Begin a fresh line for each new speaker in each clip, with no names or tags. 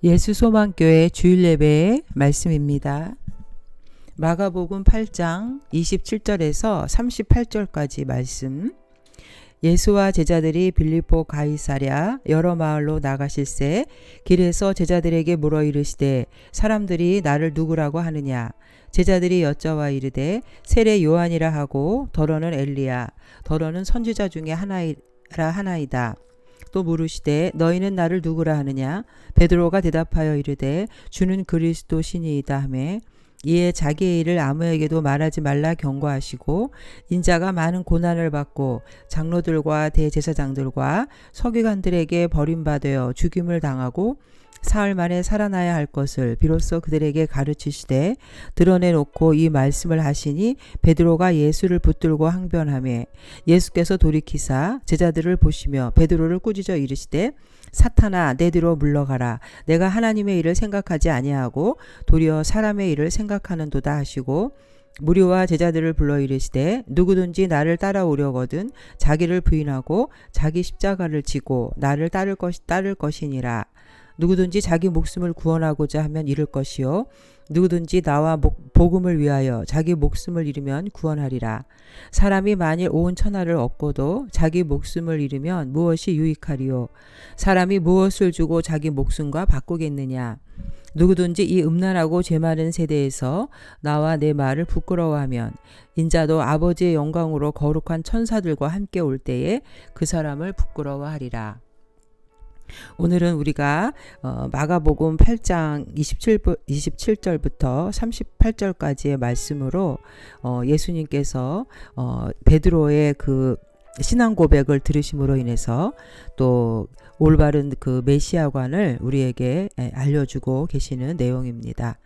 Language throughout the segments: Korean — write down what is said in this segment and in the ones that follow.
예수소망교회 주일예배의 말씀입니다. 마가복음 8장 27절에서 38절까지 말씀. 예수와 제자들이 빌립보 가이사랴 여러 마을로 나가실새 길에서 제자들에게 물어 이르시되 사람들이 나를 누구라고 하느냐. 제자들이 여짜와 이르되 세례 요한이라 하고 더러는 엘리야 더러는 선지자 중에 하나이다. 또 물으시되 너희는 나를 누구라 하느냐. 베드로가 대답하여 이르되 주는 그리스도 신이이다 하매 이에 자기의 일을 아무에게도 말하지 말라 경고하시고 인자가 많은 고난을 받고 장로들과 대제사장들과 서기관들에게 버림받아 죽임을 당하고 사흘 만에 살아나야 할 것을 비로소 그들에게 가르치시되 드러내놓고 이 말씀을 하시니 베드로가 예수를 붙들고 항변하매 예수께서 돌이키사 제자들을 보시며 베드로를 꾸짖어 이르시되 사탄아 내 뒤로 물러가라. 내가 하나님의 일을 생각하지 아니하고 도리어 사람의 일을 생각하는도다 하시고 무리와 제자들을 불러 이르시되 누구든지 나를 따라오려거든 자기를 부인하고 자기 십자가를 지고 나를 따를 것이니라. 누구든지 자기 목숨을 구원하고자 하면 잃을 것이요 누구든지 나와 복음을 위하여 자기 목숨을 잃으면 구원하리라. 사람이 만일 온 천하를 얻고도 자기 목숨을 잃으면 무엇이 유익하리요. 사람이 무엇을 주고 자기 목숨과 바꾸겠느냐. 누구든지 이 음란하고 죄 많은 세대에서 나와 내 말을 부끄러워하면 인자도 아버지의 영광으로 거룩한 천사들과 함께 올 때에 그 사람을 부끄러워하리라. 오늘은 우리가 마가복음 8장 27절부터 38절까지의 말씀으로 예수님께서 베드로의 그 신앙 고백을 들으심으로 인해서 또 올바른 그 메시아관을 우리에게 알려주고 계시는 내용입니다.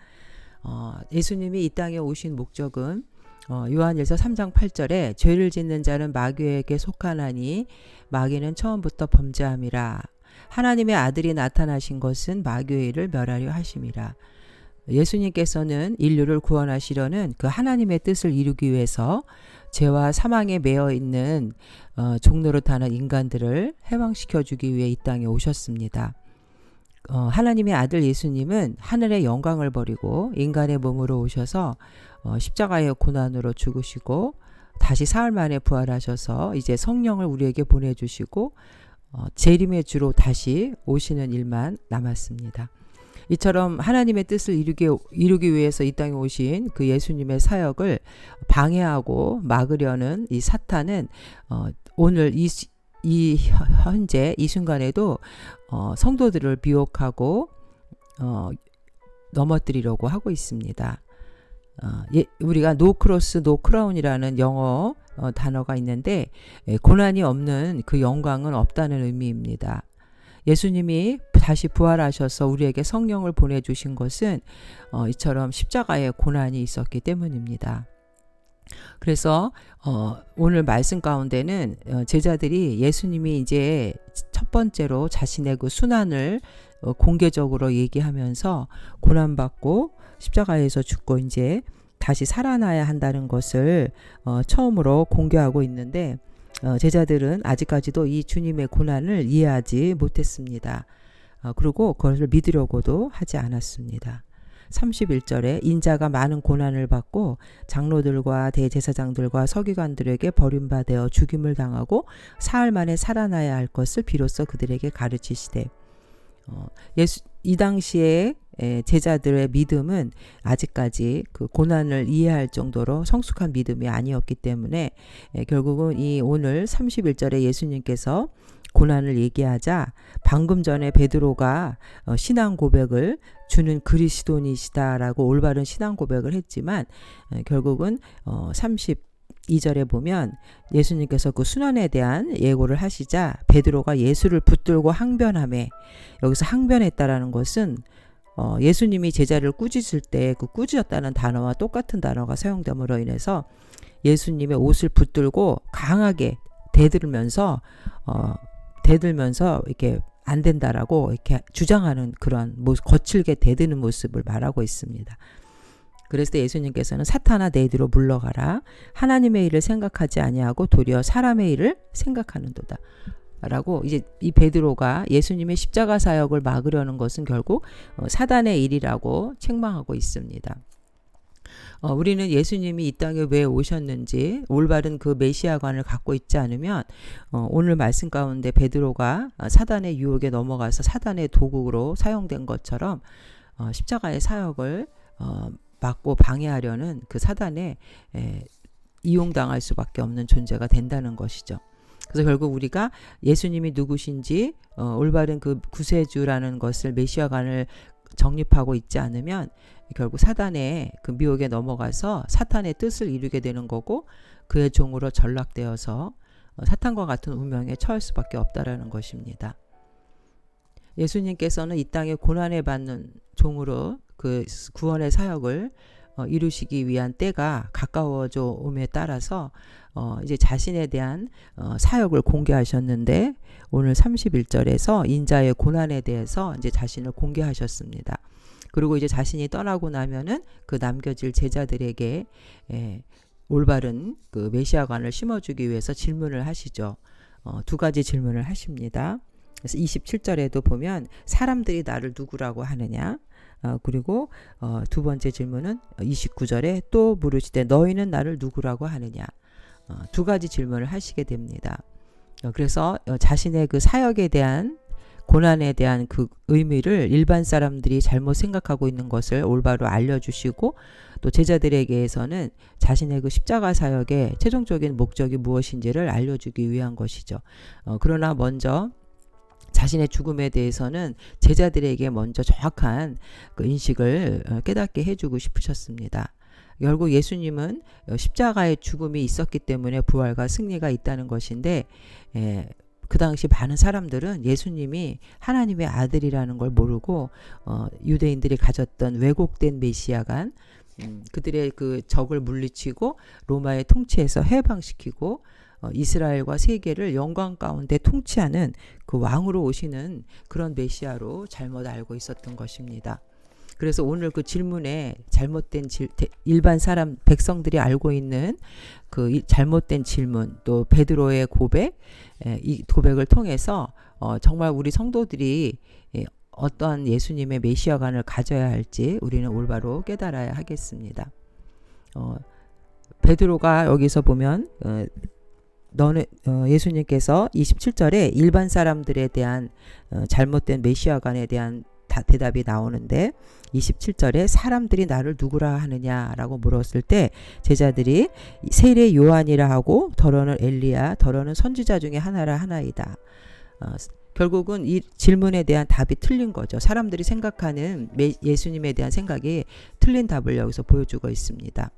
예수님이 이 땅에 오신 목적은 요한일서 3장 8절에 죄를 짓는 자는 마귀에게 속하나니 마귀는 처음부터 범죄함이라. 하나님의 아들이 나타나신 것은 마귀의 일을 멸하려 하심이라. 예수님께서는 인류를 구원하시려는 그 하나님의 뜻을 이루기 위해서 죄와 사망에 매여 있는 종노릇하는 인간들을 해방시켜주기 위해 이 땅에 오셨습니다. 하나님의 아들 예수님은 하늘의 영광을 버리고 인간의 몸으로 오셔서 십자가의 고난으로 죽으시고 다시 사흘 만에 부활하셔서 이제 성령을 우리에게 보내주시고 재림의 주로 다시 오시는 일만 남았습니다. 이처럼 하나님의 뜻을 이루기 위해서 이 땅에 오신 그 예수님의 사역을 방해하고 막으려는 이 사탄은 오늘 이 현재 이 순간에도 성도들을 비옥하고 넘어뜨리려고 하고 있습니다. 우리가 노 크로스 노 크라운이라는 영어 단어가 있는데 고난이 없는 그 영광은 없다는 의미입니다. 예수님이 다시 부활하셔서 우리에게 성령을 보내주신 것은 이처럼 십자가에 고난이 있었기 때문입니다. 그래서 오늘 말씀 가운데는 제자들이 예수님이 이제 첫 번째로 자신의 그 순환을 공개적으로 얘기하면서 고난받고 십자가에서 죽고 이제 다시 살아나야 한다는 것을 처음으로 공개하고 있는데 제자들은 아직까지도 이 주님의 고난을 이해하지 못했습니다. 그리고 그것을 믿으려고도 하지 않았습니다. 31절에 인자가 많은 고난을 받고 장로들과 대제사장들과 서기관들에게 버림받아 죽임을 당하고 사흘 만에 살아나야 할 것을 비로소 그들에게 가르치시되 이 당시에 제자들의 믿음은 아직까지 그 고난을 이해할 정도로 성숙한 믿음이 아니었기 때문에 결국은 이 오늘 31절에 예수님께서 고난을 얘기하자 방금 전에 베드로가 신앙 고백을 주는 그리스도니시다라고 올바른 신앙 고백을 했지만 결국은 32절에 보면 예수님께서 그 순환에 대한 예고를 하시자 베드로가 예수를 붙들고 항변하매 여기서 항변했다라는 것은 예수님이 제자를 꾸짖을 때 그 꾸짖었다는 단어와 똑같은 단어가 사용됨으로 인해서 예수님의 옷을 붙들고 강하게 대들면서 이렇게 안 된다라고 이렇게 주장하는 그런 거칠게 대드는 모습을 말하고 있습니다. 그래서 예수님께서는 사탄아 내 뒤로 물러가라. 하나님의 일을 생각하지 아니하고 도리어 사람의 일을 생각하는도다. 라고 이제 이 베드로가 예수님의 십자가 사역을 막으려는 것은 결국 사단의 일이라고 책망하고 있습니다. 우리는 예수님이 이 땅에 왜 오셨는지 올바른 그 메시아관을 갖고 있지 않으면 오늘 말씀 가운데 베드로가 사단의 유혹에 넘어가서 사단의 도구로 사용된 것처럼 십자가의 사역을 막고 방해하려는 그 사단에 이용당할 수밖에 없는 존재가 된다는 것이죠. 그래서 결국 우리가 예수님이 누구신지 올바른 그 구세주라는 것을 메시아관을 정립하고 있지 않으면 결국 사단의 그 미혹에 넘어가서 사탄의 뜻을 이루게 되는 거고 그의 종으로 전락되어서 사탄과 같은 운명에 처할 수밖에 없다라는 것입니다. 예수님께서는 이 땅에 고난을 받는 종으로 그 구원의 사역을 이루시기 위한 때가 가까워져 옴에 따라서 이제 자신에 대한 사역을 공개하셨는데 오늘 31절에서 인자의 고난에 대해서 이제 자신을 공개하셨습니다. 그리고 이제 자신이 떠나고 나면은 그 남겨질 제자들에게 올바른 그 메시아관을 심어주기 위해서 질문을 하시죠. 두 가지 질문을 하십니다. 그래서 27절에도 보면 사람들이 나를 누구라고 하느냐? 그리고 두 번째 질문은 29절에 또 물으시되 너희는 나를 누구라고 하느냐? 두 가지 질문을 하시게 됩니다. 그래서 자신의 그 사역에 대한 고난에 대한 그 의미를 일반 사람들이 잘못 생각하고 있는 것을 올바로 알려주시고 또 제자들에게서는 자신의 그 십자가 사역의 최종적인 목적이 무엇인지를 알려주기 위한 것이죠. 그러나 먼저 자신의 죽음에 대해서는 제자들에게 먼저 정확한 그 인식을 깨닫게 해주고 싶으셨습니다. 결국 예수님은 십자가의 죽음이 있었기 때문에 부활과 승리가 있다는 것인데 그 당시 많은 사람들은 예수님이 하나님의 아들이라는 걸 모르고 유대인들이 가졌던 왜곡된 메시아관 그들의 그 적을 물리치고 로마의 통치에서 해방시키고 이스라엘과 세계를 영광 가운데 통치하는 그 왕으로 오시는 그런 메시아로 잘못 알고 있었던 것입니다. 그래서 오늘 그 질문에 잘못된 일반 사람 백성들이 알고 있는 그 잘못된 질문 또 베드로의 고백 이 고백을 통해서 정말 우리 성도들이 어떠한 예수님의 메시아관을 가져야 할지 우리는 올바로 깨달아야 하겠습니다. 베드로가 여기서 보면 너는 예수님께서 27절에 일반 사람들에 대한 잘못된 메시아관에 대한 대답이 나오는데 27절에 사람들이 나를 누구라 하느냐라고 물었을 때 제자들이 세례 요한이라 하고 더러는 엘리야 더러는 선지자 중에 하나라 하나이다. 결국은 이 질문에 대한 답이 틀린 거죠. 사람들이 생각하는 예수님에 대한 생각이 틀린 답을 여기서 보여주고 있습니다.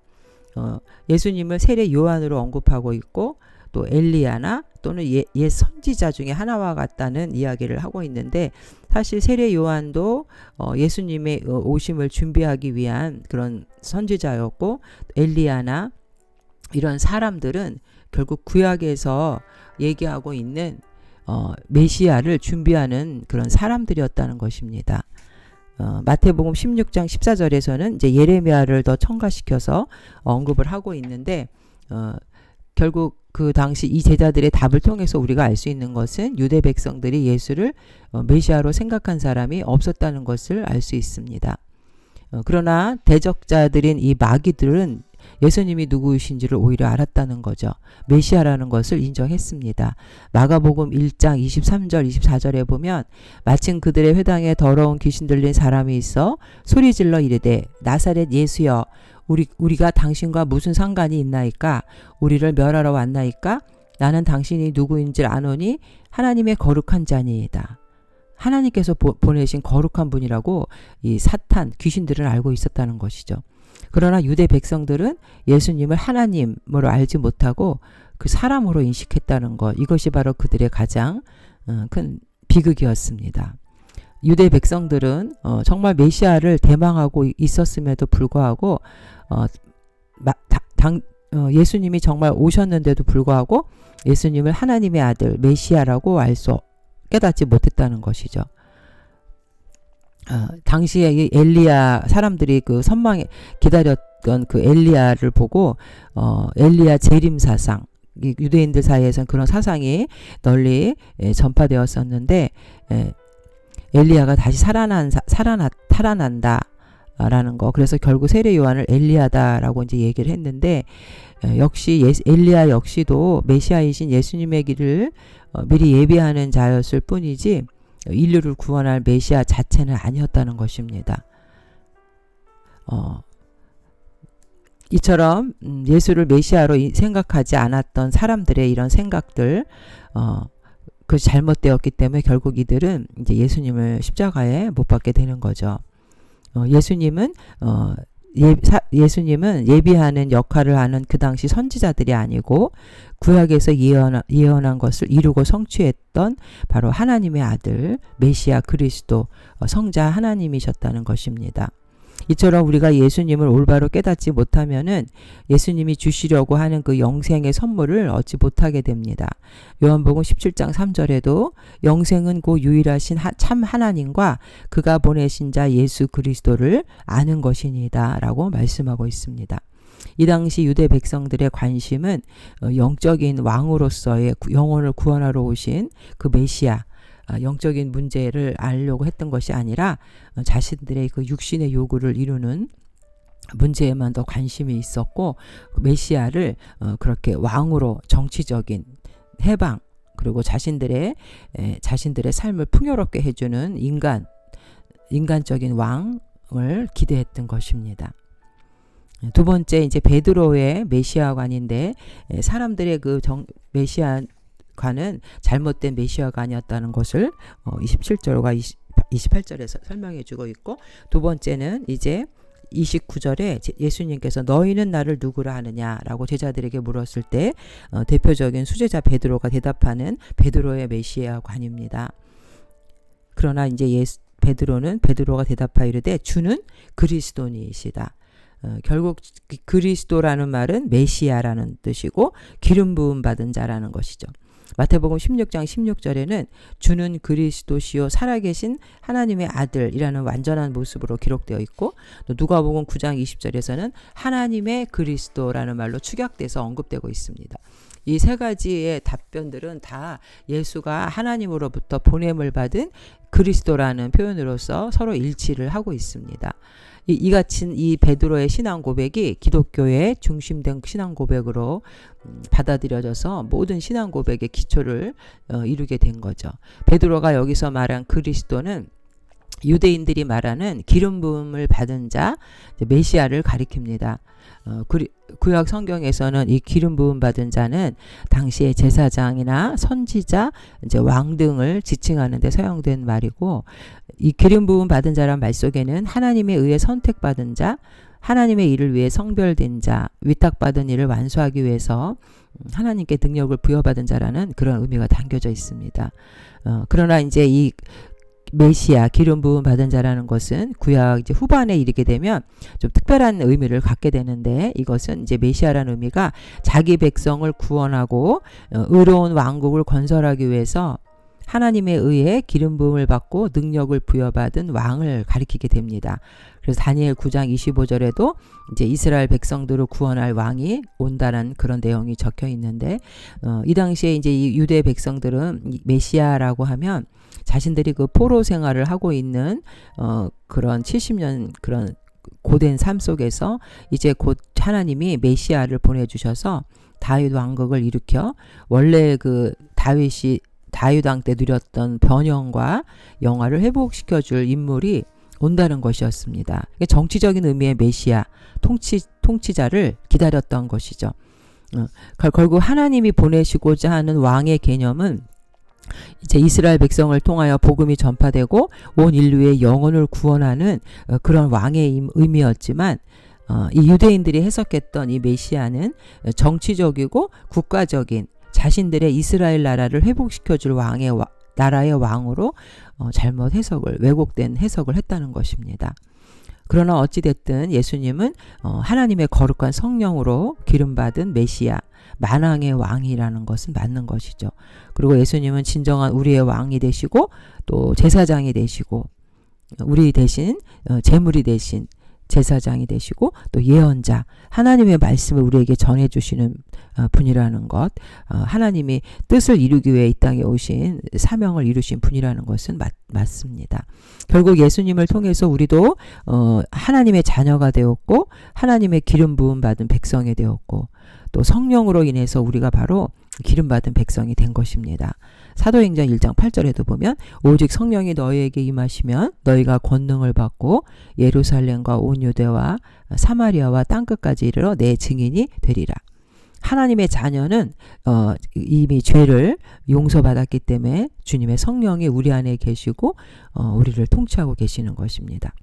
예수님을 세례 요한으로 언급하고 있고 또 엘리야나 또는 옛 선지자 중에 하나와 같다는 이야기를 하고 있는데 사실 세례 요한도 예수님의 오심을 준비하기 위한 그런 선지자였고 엘리야나 이런 사람들은 결국 구약에서 얘기하고 있는 메시아를 준비하는 그런 사람들이었다는 것입니다. 마태복음 16장 14절에서는 이제 예레미야를 더 첨가시켜서 언급을 하고 있는데 결국 그 당시 이 제자들의 답을 통해서 우리가 알 수 있는 것은 유대 백성들이 예수를 메시아로 생각한 사람이 없었다는 것을 알 수 있습니다. 그러나 대적자들인 이 마귀들은 예수님이 누구이신지를 오히려 알았다는 거죠. 메시아라는 것을 인정했습니다. 마가복음 1장 23절 24절에 보면 마침 그들의 회당에 더러운 귀신 들린 사람이 있어 소리질러 이르되 나사렛 예수여 우리가 당신과 무슨 상관이 있나이까? 우리를 멸하러 왔나이까? 나는 당신이 누구인지 아노니 하나님의 거룩한 자니이다. 하나님께서 보내신 거룩한 분이라고 이 사탄, 귀신들은 알고 있었다는 것이죠. 그러나 유대 백성들은 예수님을 하나님으로 알지 못하고 그 사람으로 인식했다는 것, 이것이 바로 그들의 가장 큰 비극이었습니다. 유대 백성들은 정말 메시아를 대망하고 있었음에도 불구하고 예수님이 정말 오셨는데도 불구하고 예수님을 하나님의 아들 메시아라고 깨닫지 못했다는 것이죠. 당시에 이 엘리야 사람들이 그 선망에 기다렸던 그 엘리야를 보고 엘리야 재림사상 유대인들 사이에서는 그런 사상이 널리 전파되었었는데 엘리야가 다시 살아난다. 라는 거. 그래서 결국 세례 요한을 엘리야다라고 이제 얘기를 했는데 역시 엘리야 역시도 메시아이신 예수님의 길을 미리 예비하는 자였을 뿐이지 인류를 구원할 메시아 자체는 아니었다는 것입니다. 이처럼 예수를 메시아로 생각하지 않았던 사람들의 이런 생각들 그 잘못되었기 때문에 결국 이들은 이제 예수님을 십자가에 못 박게 되는 거죠. 예수님은 예비하는 역할을 하는 그 당시 선지자들이 아니고 구약에서 예언한 것을 이루고 성취했던 바로 하나님의 아들 메시아 그리스도 성자 하나님이셨다는 것입니다. 이처럼 우리가 예수님을 올바로 깨닫지 못하면은 예수님이 주시려고 하는 그 영생의 선물을 얻지 못하게 됩니다. 요한복음 17장 3절에도 영생은 그 유일하신 참 하나님과 그가 보내신 자 예수 그리스도를 아는 것이니다 라고 말씀하고 있습니다. 이 당시 유대 백성들의 관심은 영적인 왕으로서의 영혼을 구원하러 오신 그 메시아 영적인 문제를 알려고 했던 것이 아니라 자신들의 그 육신의 요구를 이루는 문제에만 더 관심이 있었고 메시아를 그렇게 왕으로 정치적인 해방 그리고 자신들의 삶을 풍요롭게 해주는 인간적인 왕을 기대했던 것입니다. 두 번째 이제 베드로의 메시아관인데 사람들의 그 메시아관은 잘못된 메시아가 아니었다는 것을 27절과 28절에서 설명해 주고 있고 두 번째는 이제 29절에 예수님께서 너희는 나를 누구라 하느냐라고 제자들에게 물었을 때 대표적인 수제자 베드로가 대답하는 베드로의 메시아관입니다. 그러나 이제 베드로가 대답하여 이르되 주는 그리스도니시다. 결국 그리스도라는 말은 메시아라는 뜻이고 기름 부음 받은 자라는 것이죠. 마태복음 16장 16절에는 주는 그리스도시요 살아계신 하나님의 아들이라는 완전한 모습으로 기록되어 있고 또 누가복음 9장 20절에서는 하나님의 그리스도라는 말로 축약돼서 언급되고 있습니다. 이 세 가지의 답변들은 다 예수가 하나님으로부터 보냄을 받은 그리스도라는 표현으로서 서로 일치를 하고 있습니다. 이 같은 이 베드로의 신앙 고백이 기독교의 중심된 신앙 고백으로 받아들여져서 모든 신앙 고백의 기초를 이루게 된 거죠. 베드로가 여기서 말한 그리스도는 유대인들이 말하는 기름 부음을 받은 자 메시아를 가리킵니다. 구약 성경에서는 이 기름 부음 받은 자는 당시의 제사장이나 선지자, 이제 왕 등을 지칭하는 데 사용된 말이고 이 기름 부음 받은 자란 말 속에는 하나님에 의해 선택받은 자, 하나님의 일을 위해 성별된 자, 위탁받은 일을 완수하기 위해서 하나님께 능력을 부여받은 자라는 그런 의미가 담겨져 있습니다. 그러나 이제 이 메시아 기름 부음 받은 자라는 것은 구약 이제 후반에 이르게 되면 좀 특별한 의미를 갖게 되는데 이것은 이제 메시아라는 의미가 자기 백성을 구원하고 의로운 왕국을 건설하기 위해서 하나님에 의해 기름 부음을 받고 능력을 부여받은 왕을 가리키게 됩니다. 그래서 다니엘 9장 25절에도 이제 이스라엘 백성들을 구원할 왕이 온다는 그런 내용이 적혀 있는데 이 당시에 이제 이 유대 백성들은 메시아라고 하면 자신들이 그 포로 생활을 하고 있는 그런 70년 그런 고된 삶 속에서 이제 곧 하나님이 메시아를 보내주셔서 다윗 왕국을 일으켜 원래 그 다윗 왕 때 누렸던 번영과 영화를 회복시켜줄 인물이 온다는 것이었습니다. 정치적인 의미의 메시아, 통치자를 기다렸던 것이죠. 결국 하나님이 보내시고자 하는 왕의 개념은 이제 이스라엘 백성을 통하여 복음이 전파되고 온 인류의 영혼을 구원하는 그런 왕의 의미였지만 이 유대인들이 해석했던 이 메시아는 정치적이고 국가적인 자신들의 이스라엘 나라를 회복시켜줄 나라의 왕으로 잘못 왜곡된 해석을 했다는 것입니다. 그러나 어찌됐든 예수님은 하나님의 거룩한 성령으로 기름받은 메시아, 만왕의 왕이라는 것은 맞는 것이죠. 그리고 예수님은 진정한 우리의 왕이 되시고 또 제사장이 되시고 우리 대신 제물이 되신 제사장이 되시고 또 예언자, 하나님의 말씀을 우리에게 전해주시는 분이라는 것, 하나님이 뜻을 이루기 위해 이 땅에 오신 사명을 이루신 분이라는 것은 맞습니다. 결국 예수님을 통해서 우리도 하나님의 자녀가 되었고 하나님의 기름 부음 받은 백성이 되었고 또 성령으로 인해서 우리가 바로 기름 받은 백성이 된 것입니다. 사도행전 1장 8절에도 보면 오직 성령이 너희에게 임하시면 너희가 권능을 받고 예루살렘과 온 유대와 사마리아와 땅끝까지 이르러 내 증인이 되리라. 하나님의 자녀는 이미 죄를 용서받았기 때문에 주님의 성령이 우리 안에 계시고 우리를 통치하고 계시는 것입니다.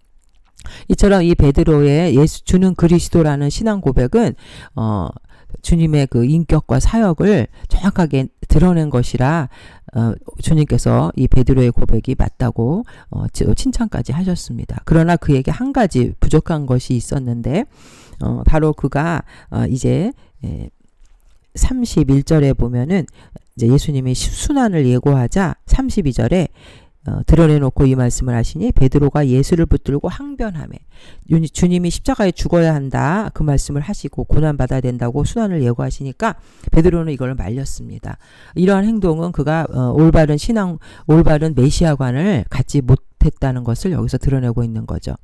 이처럼 이 베드로의 주는 그리스도라는 신앙 고백은 주님의 그 인격과 사역을 정확하게 드러낸 것이라 주님께서 이 베드로의 고백이 맞다고 칭찬까지 하셨습니다. 그러나 그에게 한 가지 부족한 것이 있었는데 바로 그가 이제 31절에 보면은 이제 예수님이 순환을 예고하자 32절에 드러내놓고 이 말씀을 하시니 베드로가 예수를 붙들고 항변하며 주님이 십자가에 죽어야 한다 그 말씀을 하시고 고난받아야 된다고 순환을 예고하시니까 베드로는 이걸 말렸습니다. 이러한 행동은 그가 올바른 신앙, 올바른 메시아관을 갖지 못했다는 것을 여기서 드러내고 있는 거죠.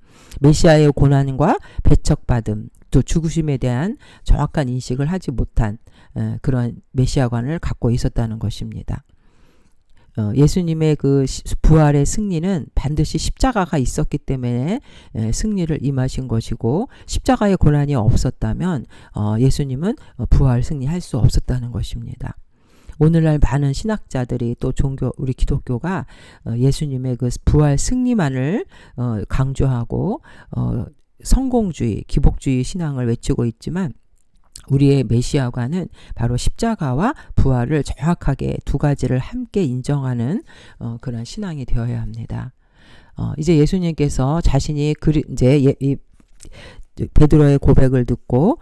메시아의 고난과 배척받음 또 죽으심에 대한 정확한 인식을 하지 못한 그런 메시아관을 갖고 있었다는 것입니다. 예수님의 그 부활의 승리는 반드시 십자가가 있었기 때문에 승리를 임하신 것이고 십자가의 고난이 없었다면 예수님은 부활 승리할 수 없었다는 것입니다. 오늘날 많은 신학자들이 또 우리 기독교가 예수님의 그 부활 승리만을 강조하고 성공주의, 기복주의 신앙을 외치고 있지만 우리의 메시아관은 바로 십자가와 부활을 정확하게 두 가지를 함께 인정하는 그런 신앙이 되어야 합니다. 이제 예수님께서 자신이 이제 베드로의 고백을 듣고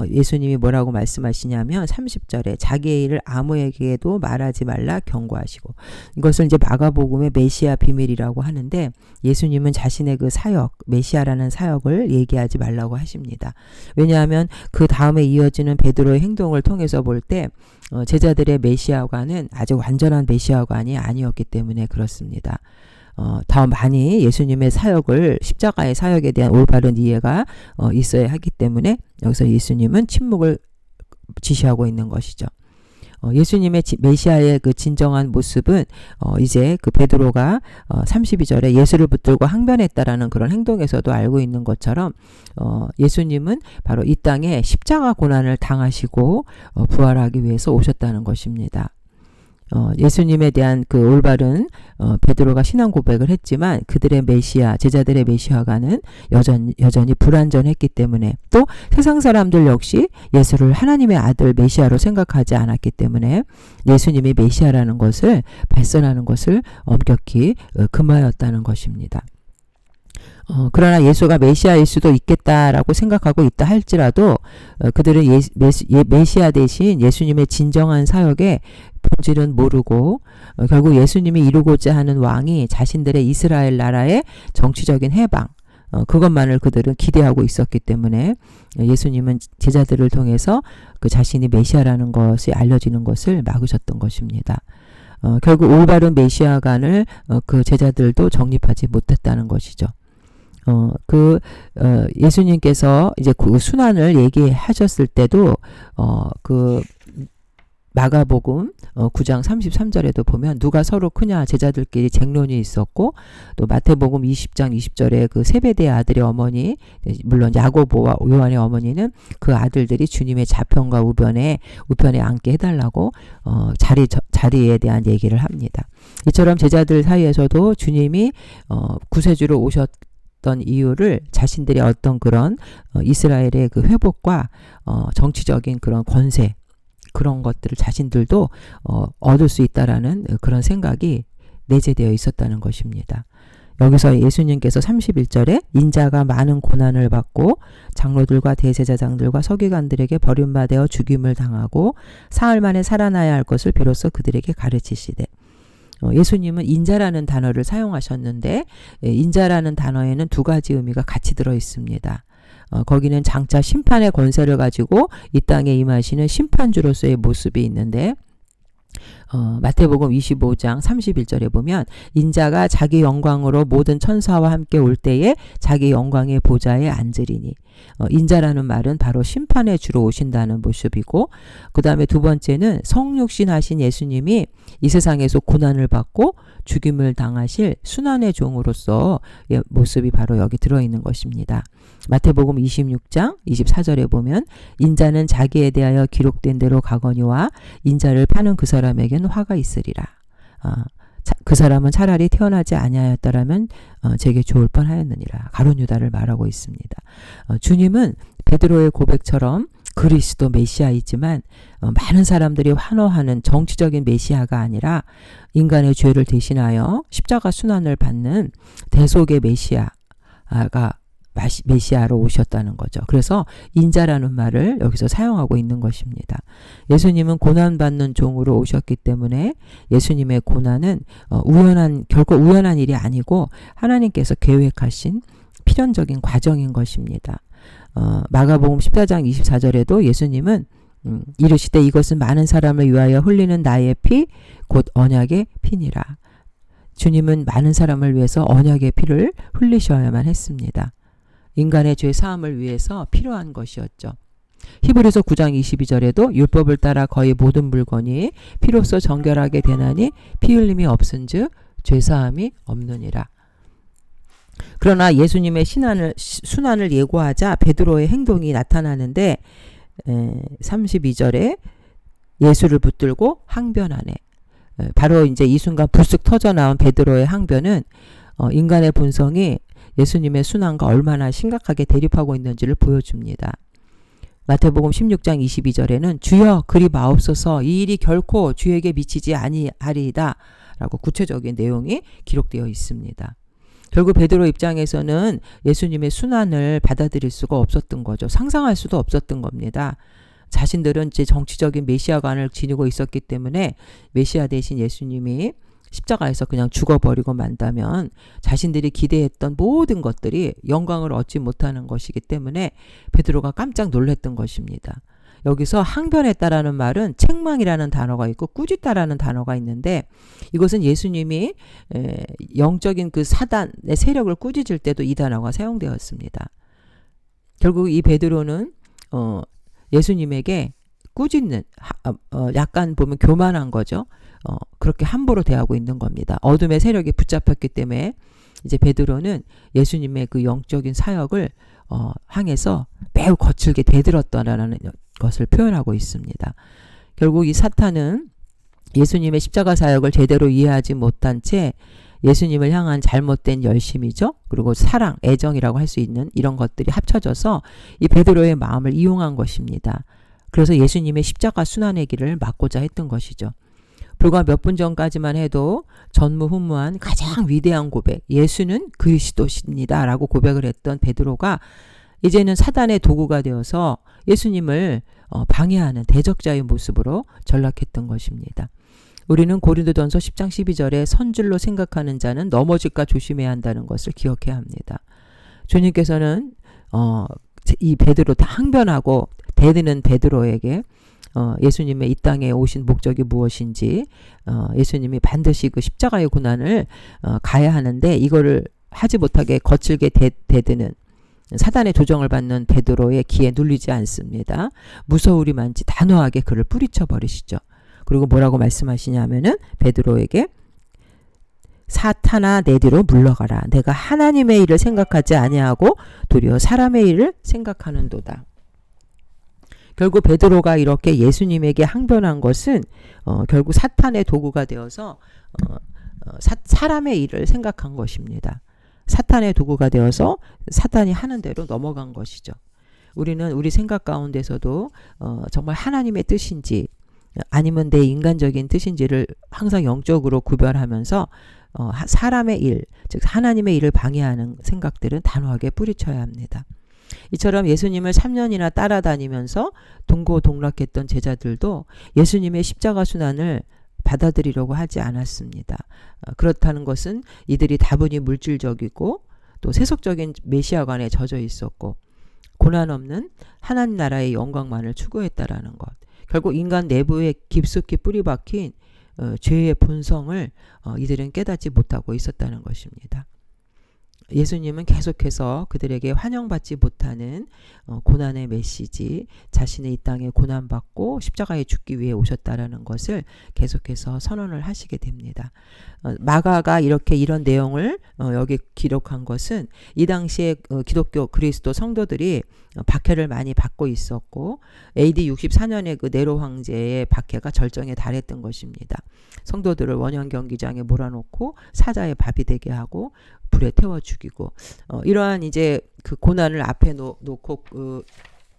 예수님이 뭐라고 말씀하시냐면 30절에 자기의 일을 아무에게도 말하지 말라 경고하시고 이것을 이제 마가복음의 메시아 비밀이라고 하는데 예수님은 자신의 그 사역, 메시아라는 사역을 얘기하지 말라고 하십니다. 왜냐하면 그 다음에 이어지는 베드로의 행동을 통해서 볼 때 제자들의 메시아관은 아주 완전한 메시아관이 아니었기 때문에 그렇습니다. 더 많이 예수님의 사역을 십자가의 사역에 대한 올바른 이해가 있어야 하기 때문에 여기서 예수님은 침묵을 지시하고 있는 것이죠. 예수님의 메시아의 그 진정한 모습은 이제 그 베드로가 32절에 예수를 붙들고 항변했다라는 그런 행동에서도 알고 있는 것처럼 예수님은 바로 이 땅에 십자가 고난을 당하시고 부활하기 위해서 오셨다는 것입니다. 예수님에 대한 그 올바른 베드로가 신앙 고백을 했지만 그들의 메시아, 제자들의 메시아가는 여전히 불완전했기 때문에 또 세상 사람들 역시 예수를 하나님의 아들 메시아로 생각하지 않았기 때문에 예수님이 메시아라는 것을 발선하는 것을 엄격히 금하였다는 것입니다. 그러나 예수가 메시아일 수도 있겠다라고 생각하고 있다 할지라도 그들은 메시아 대신 예수님의 진정한 사역의 본질은 모르고 결국 예수님이 이루고자 하는 왕이 자신들의 이스라엘 나라의 정치적인 해방 그것만을 그들은 기대하고 있었기 때문에 예수님은 제자들을 통해서 그 자신이 메시아라는 것이 알려지는 것을 막으셨던 것입니다. 결국 올바른 메시아관을 그 제자들도 정립하지 못했다는 것이죠. 예수님께서 이제 그 순환을 얘기하셨을 때도, 마가복음 9장 33절에도 보면 누가 서로 크냐 제자들끼리 쟁론이 있었고 또 마태복음 20장 20절에 그 세베대의 아들의 어머니 물론 야고보와 요한의 어머니는 그 아들들이 주님의 좌편과 우편에 앉게 해달라고 자리에 대한 얘기를 합니다. 이처럼 제자들 사이에서도 주님이 구세주로 오셨던 이유를 자신들의 어떤 그런 이스라엘의 그 회복과 정치적인 그런 권세 그런 것들을 자신들도 얻을 수 있다라는 그런 생각이 내재되어 있었다는 것입니다. 여기서 예수님께서 31절에 인자가 많은 고난을 받고 장로들과 대제사장들과 서기관들에게 버림받아 죽임을 당하고 사흘 만에 살아나야 할 것을 비로소 그들에게 가르치시되 예수님은 인자라는 단어를 사용하셨는데 인자라는 단어에는 두 가지 의미가 같이 들어 있습니다. 거기는 장차 심판의 권세를 가지고 이 땅에 임하시는 심판주로서의 모습이 있는데 마태복음 25장 31절에 보면 인자가 자기 영광으로 모든 천사와 함께 올 때에 자기 영광의 보좌에 앉으리니 인자라는 말은 바로 심판의 주로 오신다는 모습이고 그 다음에 두 번째는 성육신 하신 예수님이 이 세상에서 고난을 받고 죽임을 당하실 순환의 종으로서 모습이 바로 여기 들어있는 것입니다. 마태복음 26장 24절에 보면 인자는 자기에 대하여 기록된 대로 가거니와 인자를 파는 그 사람에게는 화가 있으리라. 그 사람은 차라리 태어나지 아니하였더라면 제게 좋을 뻔하였느니라. 가룟 유다를 말하고 있습니다. 주님은 베드로의 고백처럼 그리스도 메시아이지만 많은 사람들이 환호하는 정치적인 메시아가 아니라 인간의 죄를 대신하여 십자가 순환을 받는 대속의 메시아로 오셨다는 거죠. 그래서 인자라는 말을 여기서 사용하고 있는 것입니다. 예수님은 고난받는 종으로 오셨기 때문에 예수님의 고난은 결코 우연한 일이 아니고 하나님께서 계획하신 필연적인 과정인 것입니다. 마가복음 14장 24절에도 예수님은 이르시되 이것은 많은 사람을 위하여 흘리는 나의 피 곧 언약의 피니라. 주님은 많은 사람을 위해서 언약의 피를 흘리셔야만 했습니다. 인간의 죄 사함을 위해서 필요한 것이었죠. 히브리서 9장 22절에도 율법을 따라 거의 모든 물건이 피로써 정결하게 되나니 피 흘림이 없은즉 죄 사함이 없느니라. 그러나 예수님의 순환을 예고하자 베드로의 행동이 나타나는데 32절에 예수를 붙들고 항변하네. 바로 이제 이 순간 불쑥 터져 나온 베드로의 항변은 인간의 본성이 예수님의 순환과 얼마나 심각하게 대립하고 있는지를 보여줍니다. 마태복음 16장 22절에는 주여 그리 마옵소서 이 일이 결코 주에게 미치지 아니하리이다 라고 구체적인 내용이 기록되어 있습니다. 결국 베드로 입장에서는 예수님의 순환을 받아들일 수가 없었던 거죠. 상상할 수도 없었던 겁니다. 자신들은 이제 정치적인 메시아관을 지니고 있었기 때문에 메시아 대신 예수님이 십자가에서 그냥 죽어버리고 만다면 자신들이 기대했던 모든 것들이 영광을 얻지 못하는 것이기 때문에 베드로가 깜짝 놀랐던 것입니다. 여기서 항변했다라는 말은 책망이라는 단어가 있고 꾸짖다라는 단어가 있는데 이것은 예수님이 영적인 그 사단의 세력을 꾸짖을 때도 이 단어가 사용되었습니다. 결국 이 베드로는 예수님에게 꾸짖는 약간 보면 교만한 거죠. 그렇게 함부로 대하고 있는 겁니다. 어둠의 세력이 붙잡혔기 때문에 이제 베드로는 예수님의 그 영적인 사역을 향해서 매우 거칠게 대들었다라는 것을 표현하고 있습니다. 결국 이 사탄은 예수님의 십자가 사역을 제대로 이해하지 못한 채 예수님을 향한 잘못된 열심이죠. 그리고 사랑, 애정이라고 할 수 있는 이런 것들이 합쳐져서 이 베드로의 마음을 이용한 것입니다. 그래서 예수님의 십자가 순환의 길을 막고자 했던 것이죠. 불과 몇 분 전까지만 해도 전무후무한 가장 위대한 고백, 예수는 그리스도십니다 라고 고백을 했던 베드로가 이제는 사단의 도구가 되어서 예수님을 방해하는 대적자의 모습으로 전락했던 것입니다. 우리는 고린도전서 10장 12절에 선줄로 생각하는 자는 넘어질까 조심해야 한다는 것을 기억해야 합니다. 주님께서는 이 베드로 항변하고 대드는 베드로에게 예수님의 이 땅에 오신 목적이 무엇인지 예수님이 반드시 그 십자가의 고난을 가야 하는데 이거를 하지 못하게 거칠게 대드는 사단의 조정을 받는 베드로의 기에 눌리지 않습니다. 무서우리만치 단호하게 그를 뿌리쳐 버리시죠. 그리고 뭐라고 말씀하시냐면은 베드로에게 사탄아 내 뒤로 물러가라. 내가 하나님의 일을 생각하지 아니하고 도리어 사람의 일을 생각하는도다. 결국 베드로가 이렇게 예수님에게 항변한 것은 결국 사탄의 도구가 되어서 사람의 일을 생각한 것입니다. 사탄의 도구가 되어서 사탄이 하는 대로 넘어간 것이죠. 우리는 우리 생각 가운데서도 정말 하나님의 뜻인지 아니면 내 인간적인 뜻인지를 항상 영적으로 구별하면서 사람의 일, 즉 하나님의 일을 방해하는 생각들은 단호하게 뿌리쳐야 합니다. 이처럼 예수님을 3년이나 따라다니면서 동고동락했던 제자들도 예수님의 십자가 순환을 받아들이려고 하지 않았습니다. 그렇다는 것은 이들이 다분히 물질적이고 또 세속적인 메시아관에 젖어 있었고 고난 없는 하나님 나라의 영광만을 추구했다라는 것. 결국 인간 내부에 깊숙이 뿌리박힌 죄의 본성을 이들은 깨닫지 못하고 있었다는 것입니다. 예수님은 계속해서 그들에게 환영받지 못하는 고난의 메시지, 자신의 이 땅에 고난받고 십자가에 죽기 위해 오셨다라는 것을 계속해서 선언을 하시게 됩니다. 마가가 이런 내용을 여기 기록한 것은 이 당시에 기독교 그리스도 성도들이 박해를 많이 받고 있었고 AD 64년에 그 네로 황제의 박해가 절정에 달했던 것입니다. 성도들을 원형 경기장에 몰아놓고 사자의 밥이 되게 하고 불에 태워 죽이고 이러한 이제 그 고난을 앞에 놓고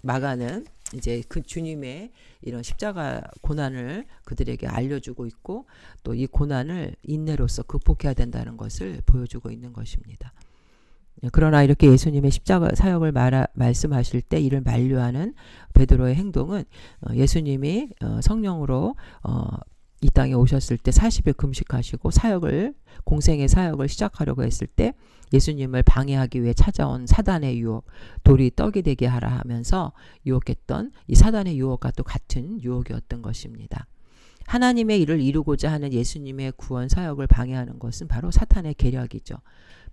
마가는 이제 그 주님의 이런 십자가 고난을 그들에게 알려주고 있고 또 이 고난을 인내로서 극복해야 된다는 것을 보여주고 있는 것입니다. 그러나 이렇게 예수님의 십자가 사역을 말씀하실 때 이를 만류하는 베드로의 행동은 예수님이 성령으로 이 땅에 오셨을 때 40일 금식하시고 공생의 사역을 시작하려고 했을 때 예수님을 방해하기 위해 찾아온 사단의 유혹, 돌이 떡이 되게 하라 하면서 유혹했던 이 사단의 유혹과 또 같은 유혹이었던 것입니다. 하나님의 일을 이루고자 하는 예수님의 구원 사역을 방해하는 것은 바로 사탄의 계략이죠.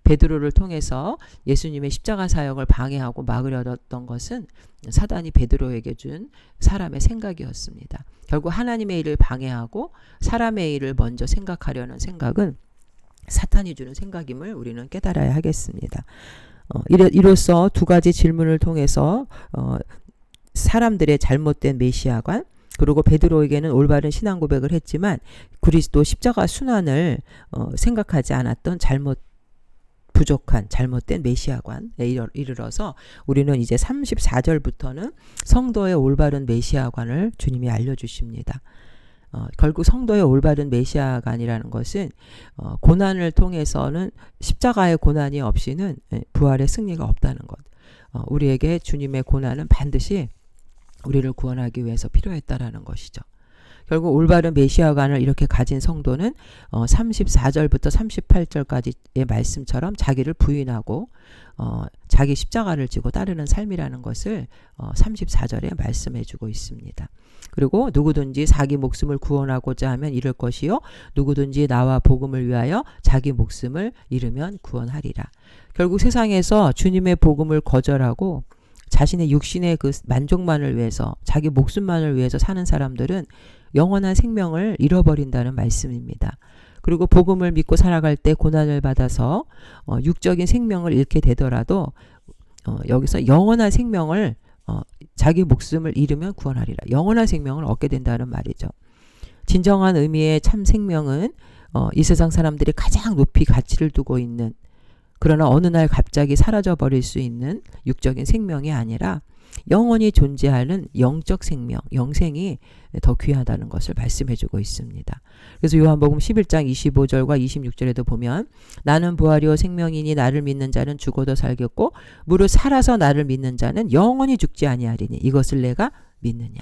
베드로를 통해서 예수님의 십자가 사역을 방해하고 막으려던 것은 사단이 베드로에게 준 사람의 생각이었습니다. 결국 하나님의 일을 방해하고 사람의 일을 먼저 생각하려는 생각은 사탄이 주는 생각임을 우리는 깨달아야 하겠습니다. 이로써 두 가지 질문을 통해서 사람들의 잘못된 메시아관 그리고 베드로에게는 올바른 신앙 고백을 했지만 그리스도 십자가 순환을 생각하지 않았던 부족한 잘못된 메시아관에 이르러서 우리는 이제 34절부터는 성도의 올바른 메시아관을 주님이 알려주십니다. 결국 성도의 올바른 메시아관이라는 것은 고난을 통해서는 십자가의 고난이 없이는 부활의 승리가 없다는 것. 우리에게 주님의 고난은 반드시 우리를 구원하기 위해서 필요했다라는 것이죠. 결국 올바른 메시아관을 이렇게 가진 성도는 34절부터 38절까지의 말씀처럼 자기를 부인하고 자기 십자가를 지고 따르는 삶이라는 것을 34절에 말씀해주고 있습니다. 그리고 누구든지 자기 목숨을 구원하고자 하면 잃을 것이요 누구든지 나와 복음을 위하여 자기 목숨을 잃으면 구원하리라. 결국 세상에서 주님의 복음을 거절하고 자신의 육신의 그 만족만을 위해서 자기 목숨만을 위해서 사는 사람들은 영원한 생명을 잃어버린다는 말씀입니다. 그리고 복음을 믿고 살아갈 때 고난을 받아서 육적인 생명을 잃게 되더라도 여기서 영원한 생명을 자기 목숨을 잃으면 구원하리라. 영원한 생명을 얻게 된다는 말이죠. 진정한 의미의 참 생명은 이 세상 사람들이 가장 높이 가치를 두고 있는 그러나 어느 날 갑자기 사라져 버릴 수 있는 육적인 생명이 아니라 영원히 존재하는 영적 생명, 영생이 더 귀하다는 것을 말씀해주고 있습니다. 그래서 요한복음 11장 25절과 26절에도 보면 나는 부활이요 생명이니 나를 믿는 자는 죽어도 살겠고 무릇 살아서 나를 믿는 자는 영원히 죽지 아니하리니 이것을 내가 믿느냐.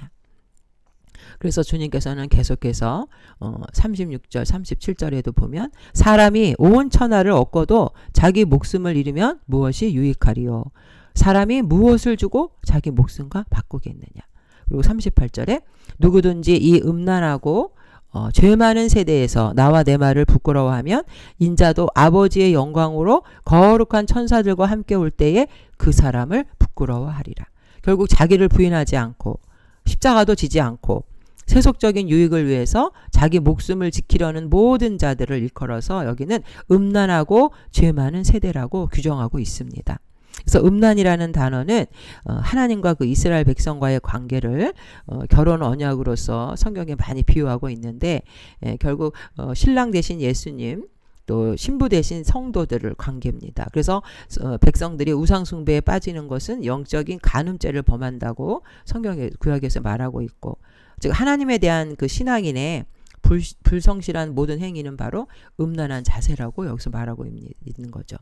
그래서 주님께서는 계속해서 36절 37절에도 보면 사람이 온 천하를 얻고도 자기 목숨을 잃으면 무엇이 유익하리요. 사람이 무엇을 주고 자기 목숨과 바꾸겠느냐. 그리고 38절에 누구든지 이 음란하고 죄 많은 세대에서 나와 내 말을 부끄러워하면 인자도 아버지의 영광으로 거룩한 천사들과 함께 올 때에 그 사람을 부끄러워하리라. 결국 자기를 부인하지 않고 십자가도 지지 않고 세속적인 유익을 위해서 자기 목숨을 지키려는 모든 자들을 일컬어서 여기는 음란하고 죄 많은 세대라고 규정하고 있습니다. 그래서 음란이라는 단어는 하나님과 그 이스라엘 백성과의 관계를 결혼 언약으로서 성경에 많이 비유하고 있는데 결국 신랑 대신 예수님 또 신부 대신 성도들을 관계입니다. 그래서 백성들이 우상 숭배에 빠지는 것은 영적인 간음죄를 범한다고 성경의 구약에서 말하고 있고 즉 하나님에 대한 그 신앙인의 불성실한 모든 행위는 바로 음란한 자세라고 여기서 말하고 있는 거죠.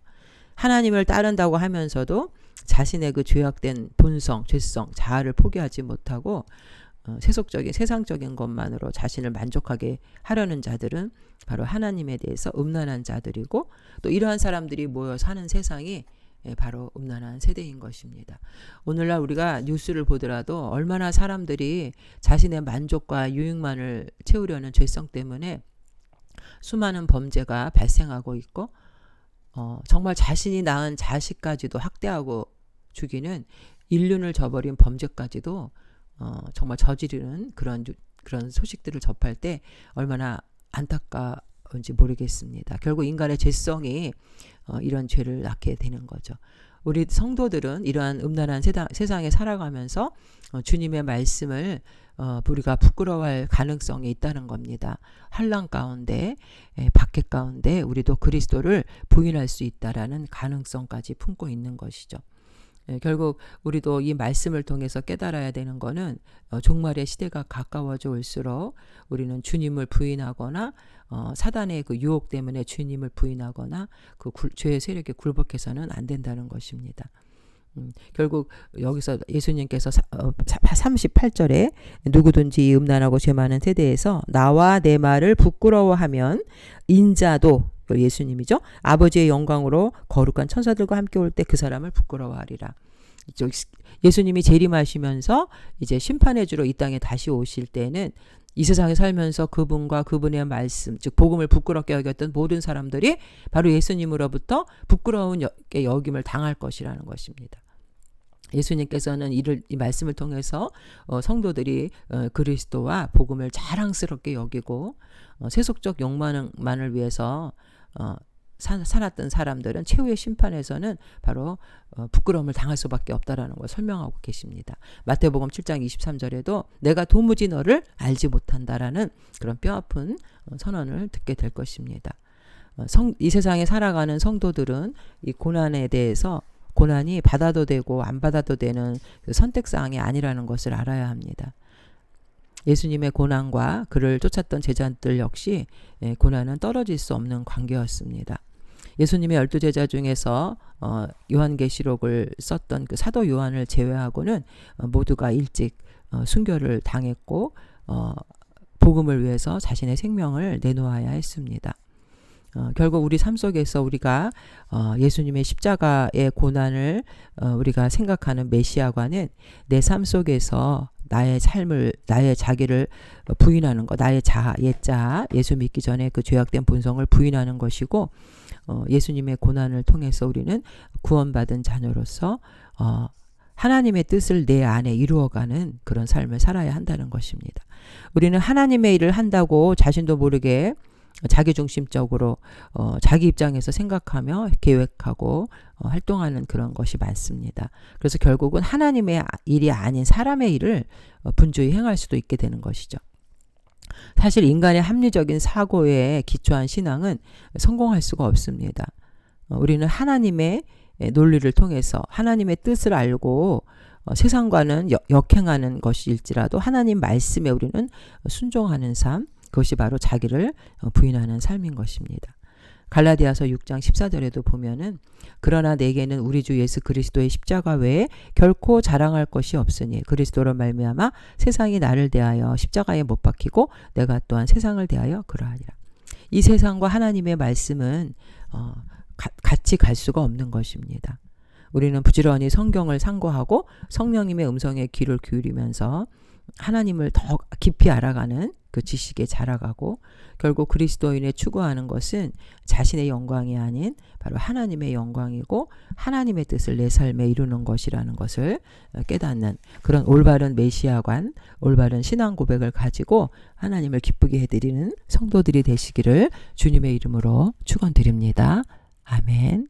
하나님을 따른다고 하면서도 자신의 그 죄악된 본성, 죄성, 자아를 포기하지 못하고 세속적인 세상적인 것만으로 자신을 만족하게 하려는 자들은 바로 하나님에 대해서 음란한 자들이고, 또 이러한 사람들이 모여 사는 세상이 바로 음란한 세대인 것입니다. 오늘날 우리가 뉴스를 보더라도 얼마나 사람들이 자신의 만족과 유익만을 채우려는 죄성 때문에 수많은 범죄가 발생하고 있고, 정말 자신이 낳은 자식까지도 학대하고 죽이는 인륜을 저버린 범죄까지도 정말 저지르는 그런 소식들을 접할 때 얼마나 안타까운지 모르겠습니다. 결국 인간의 죄성이 이런 죄를 낳게 되는 거죠. 우리 성도들은 이러한 음란한 세상에 살아가면서 주님의 말씀을 우리가 부끄러워할 가능성이 있다는 겁니다. 환난 가운데, 박해 가운데 우리도 그리스도를 부인할 수 있다라는 가능성까지 품고 있는 것이죠. 결국 우리도 이 말씀을 통해서 깨달아야 되는 거는 종말의 시대가 가까워져 올수록 우리는 주님을 부인하거나 사단의 그 유혹 때문에 주님을 부인하거나 그 죄의 세력에 굴복해서는 안 된다는 것입니다. 결국 여기서 예수님께서 38절에 누구든지 음란하고 죄 많은 세대에서 나와 내 말을 부끄러워하면 인자도, 예수님이죠, 아버지의 영광으로 거룩한 천사들과 함께 올 때 그 사람을 부끄러워하리라. 예수님이 재림하시면서 이제 심판의 주로 이 땅에 다시 오실 때는 이 세상에 살면서 그분과 그분의 말씀, 즉 복음을 부끄럽게 여겼던 모든 사람들이 바로 예수님으로부터 부끄러운 여김을 당할 것이라는 것입니다. 예수님께서는 이 말씀을 통해서 성도들이 그리스도와 복음을 자랑스럽게 여기고 세속적 욕망만을 위해서 살았던 사람들은 최후의 심판에서는 바로 부끄러움을 당할 수밖에 없다라는 걸 설명하고 계십니다. 마태복음 7장 23절에도 내가 도무지 너를 알지 못한다라는 그런 뼈아픈 선언을 듣게 될 것입니다. 이 세상에 살아가는 성도들은 이 고난에 대해서 고난이 받아도 되고 안 받아도 되는 그 선택사항이 아니라는 것을 알아야 합니다. 예수님의 고난과 그를 쫓았던 제자들 역시 고난은 떨어질 수 없는 관계였습니다. 예수님의 12제자 중에서 요한계시록을 썼던 그 사도 요한을 제외하고는 모두가 일찍 순교를 당했고 복음을 위해서 자신의 생명을 내놓아야 했습니다. 결국 우리 삶 속에서 우리가 예수님의 십자가의 고난을 우리가 생각하는 메시아관은 내 삶 속에서 나의 삶을, 나의 자기를 부인하는 것, 나의 자아, 옛자아, 예수 믿기 전에 그 죄악된 본성을 부인하는 것이고, 예수님의 고난을 통해서 우리는 구원받은 자녀로서 하나님의 뜻을 내 안에 이루어가는 그런 삶을 살아야 한다는 것입니다. 우리는 하나님의 일을 한다고 자신도 모르게 자기중심적으로 자기 입장에서 생각하며 계획하고 활동하는 그런 것이 많습니다. 그래서 결국은 하나님의 일이 아닌 사람의 일을 분주히 행할 수도 있게 되는 것이죠. 사실 인간의 합리적인 사고에 기초한 신앙은 성공할 수가 없습니다. 우리는 하나님의 논리를 통해서 하나님의 뜻을 알고 세상과는 역행하는 것일지라도 하나님 말씀에 우리는 순종하는 삶, 그것이 바로 자기를 부인하는 삶인 것입니다. 갈라디아서 6장 14절에도 보면은 그러나 내게는 우리 주 예수 그리스도의 십자가 외에 결코 자랑할 것이 없으니 그리스도로 말미암아 세상이 나를 대하여 십자가에 못 박히고 내가 또한 세상을 대하여 그러하리라. 이 세상과 하나님의 말씀은 같이 갈 수가 없는 것입니다. 우리는 부지런히 성경을 상고하고 성령님의 음성에 귀를 기울이면서 하나님을 더 깊이 알아가는 그 지식에 자라가고, 결국 그리스도인의 추구하는 것은 자신의 영광이 아닌 바로 하나님의 영광이고 하나님의 뜻을 내 삶에 이루는 것이라는 것을 깨닫는 그런 올바른 메시아관, 올바른 신앙 고백을 가지고 하나님을 기쁘게 해드리는 성도들이 되시기를 주님의 이름으로 축원드립니다. 아멘.